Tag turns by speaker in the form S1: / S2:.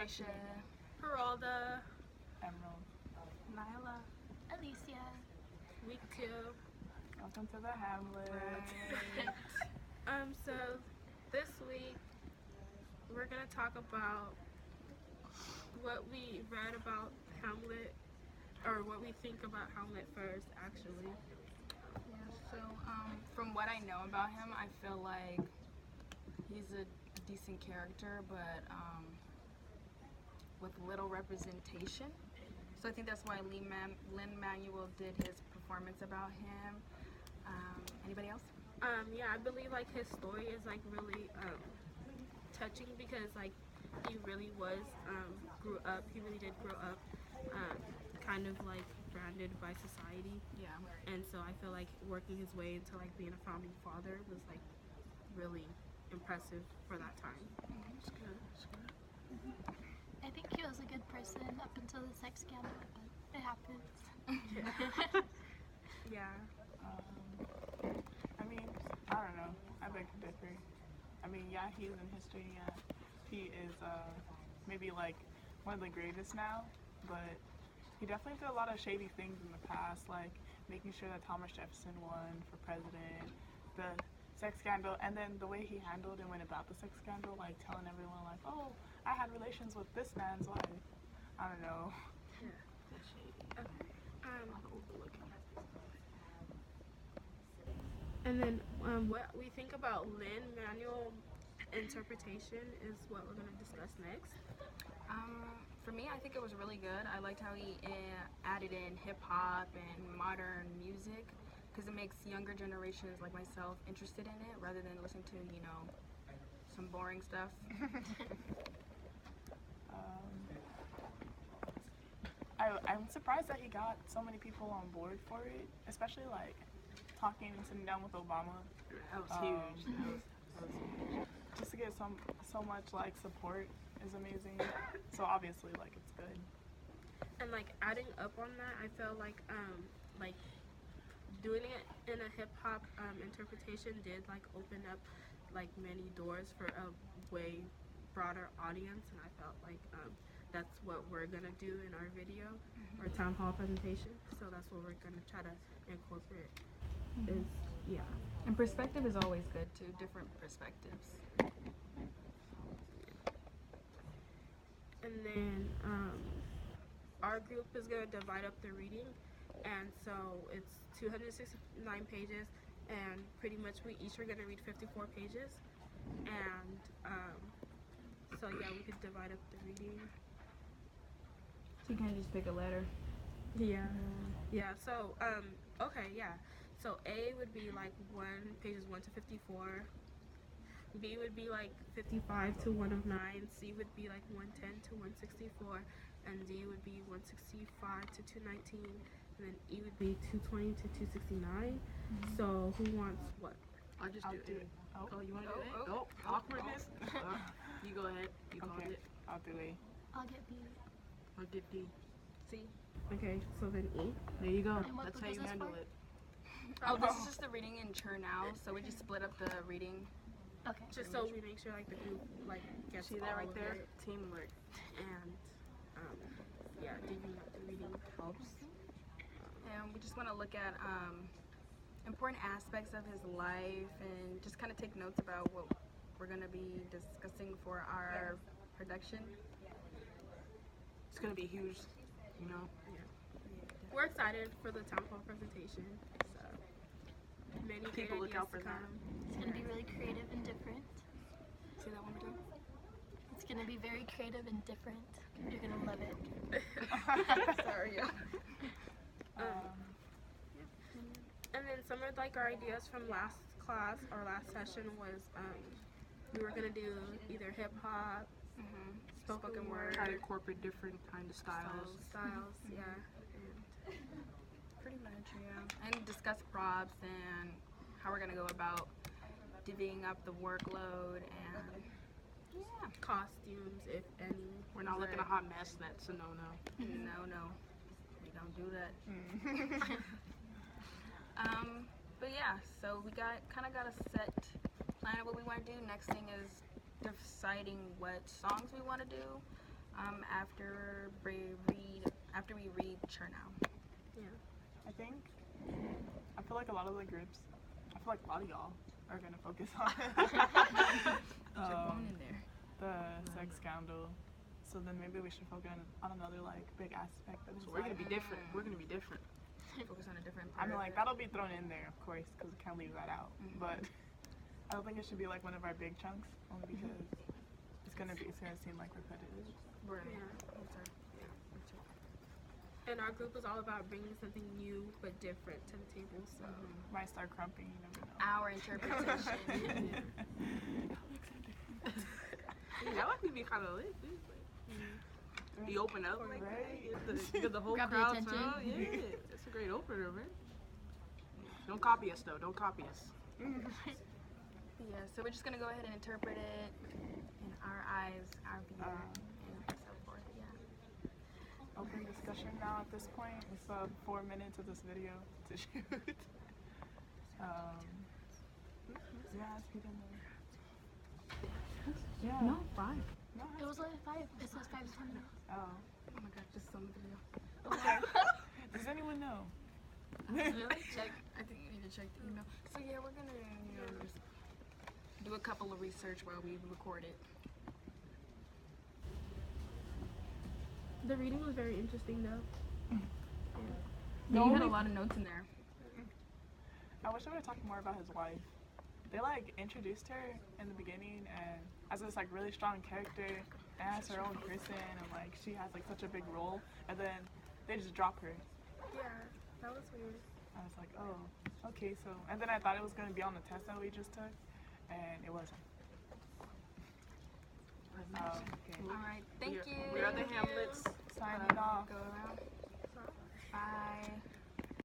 S1: Trisha,
S2: Geralda,
S3: Emerald.
S2: Nyla.
S1: Alicia.
S2: Week 2.
S3: Welcome to the Hamlet.
S2: So this week we're gonna talk about what we read about Hamlet, or what we think about Hamlet first, actually.
S4: Yeah, so from what I know about him, I feel like he's a decent character, but with little representation. So I think that's why Lin-Manuel did his performance about him. Anybody else?
S2: Yeah, I believe like his story is like really touching, because like he really was he really did grow up kind of like branded by society.
S4: Yeah.
S2: And so I feel like working his way into like being a founding father was like really impressive for that time.
S4: It's good. It's good.
S1: I think he was a good person up until the sex scandal, but it happens.
S2: Yeah.
S3: I mean, I don't know. I beg to differ. I mean, yeah, he's in history. Yeah, he is maybe like one of the greatest now, but he definitely did a lot of shady things in the past, like making sure that Thomas Jefferson won for president, the sex scandal, and then the way he handled and went about the sex scandal, like telling everyone like, oh, I had relations with this man's wife. I don't know.
S2: Yeah. Okay. And then what we think about Lin-Manuel interpretation is what we're going to discuss next.
S4: For me, I think it was really good. I liked how he added in hip-hop and modern music, because it makes younger generations like myself interested in it rather than listening to, you know, some boring stuff.
S3: I'm surprised that he got so many people on board for it, especially like talking and sitting down with Obama.
S4: That was huge. That was huge.
S3: Just to get so much like support is amazing. So obviously like it's good.
S2: And like adding up on that, I felt like doing it in a hip hop interpretation did like open up like many doors for a way broader audience, and I felt like that's what we're gonna do in our video, our town hall presentation. So that's what we're gonna try to incorporate. Is yeah.
S4: And perspective is always good too. Different perspectives.
S2: And then our group is going to divide up the reading, and so it's 269 pages, and pretty much we each are going to read 54 pages, and so yeah, we could divide up the reading.
S4: So you can just pick a letter.
S2: Yeah. Yeah, so okay, yeah. So A would be like pages 1 to 54. B would be like 55 to 109. C would be like 110 to 164. And D would be 165 to 219. And then E would be 220 to 269. So who wants what?
S4: I'll do it.
S3: Oh,
S4: You want to do it? Oh, awkwardness. You go ahead. You called
S3: okay.
S4: it.
S3: I'll do A.
S1: I'll get B.
S4: I'll get D. C.
S2: Okay, so then E.
S4: There you go.
S1: And what
S4: That's
S1: book
S4: how
S1: is
S4: you
S1: this
S4: handle
S1: for?
S4: it. Oh, this is just the reading in now, so we just split up the reading.
S1: Okay.
S2: Just so we make sure like the group like gets
S4: See that
S2: all
S4: right
S2: of
S4: there?
S2: it.
S4: Teamwork.
S2: And yeah, digging up the reading helps.
S4: And we just want to look at important aspects of his life and just kind of take notes about what we're going to be discussing for our production. It's going to be huge, you know?
S2: We're excited for the town hall presentation. So many great
S4: People look
S2: ideas
S4: out for
S2: to come.
S1: It's going to be really creative and different.
S4: See that one more time?
S1: It's going to be very creative and different. You're going to love it.
S4: Sorry, yeah.
S2: And then some of like our ideas from last class or last session was we were gonna do either hip hop, spoken word,
S4: Try to incorporate different kind of styles.
S2: yeah.
S4: Pretty much, yeah. And discuss props and how we're going to go about divvying up the workload and yeah.
S2: Costumes, if any.
S4: We're not looking a hot mess. That's a no-no. No. We don't do that. But yeah, so we got a set plan of what we want to do. Next thing is deciding what songs we want to do. after we read Chernow.
S3: I think, I feel like a lot of the groups, I feel like a lot of y'all are going to focus on
S4: Put your phone in there.
S3: the sex scandal. So then maybe we should focus on another like big aspect of his
S2: So we're gonna
S3: life.
S2: be different. We're gonna be different.
S4: Focus on a different
S3: I
S4: part.
S3: mean,
S4: of
S3: like
S4: it.
S3: that'll be thrown in there, of course, because we can't leave that out. But I don't think it should be like one of our big chunks, only because it's gonna seem like repetitive.
S4: Right.
S2: Yeah.
S4: That's right.
S2: And our group is all about bringing something new but different to the table. So
S3: Might start crumping, you never know.
S4: Our interpretation.
S5: That would be kind of lit. Dude. Like, you open up like
S3: Right.
S5: that, get the whole
S1: Grab the
S5: crowd
S1: attention.
S5: to yeah, that's a great opener, man. Don't copy us though. Don't copy us.
S4: Yeah, so we're just gonna go ahead and interpret it in our eyes, our view, and so forth. Yeah.
S3: Open discussion now at this point. We still have 4 minutes of this video to shoot. Yeah, it's good in there. Yeah.
S5: No, fine.
S3: No,
S1: It was like 5. It says 5 to 10 minutes.
S3: oh.
S4: Oh my gosh, this is on the video.
S3: Okay. Does anyone know?
S4: Check. I think we need to check the email. So yeah, we're gonna just do a couple of research while we record it.
S2: the reading was very interesting, though.
S4: Yeah, you had a lot of notes in there.
S3: I wish I would have talked more about his wife. They like introduced her in the beginning and as this like really strong character and as her own person and like she has like such a big role and then they just drop her.
S4: Yeah, that was weird.
S3: I was like, oh, okay, so and then I thought it was gonna be on the test that we just took and it wasn't. Okay.
S4: All right, thank you.
S5: We are the Hamlets.
S3: Signing off.
S4: Go around.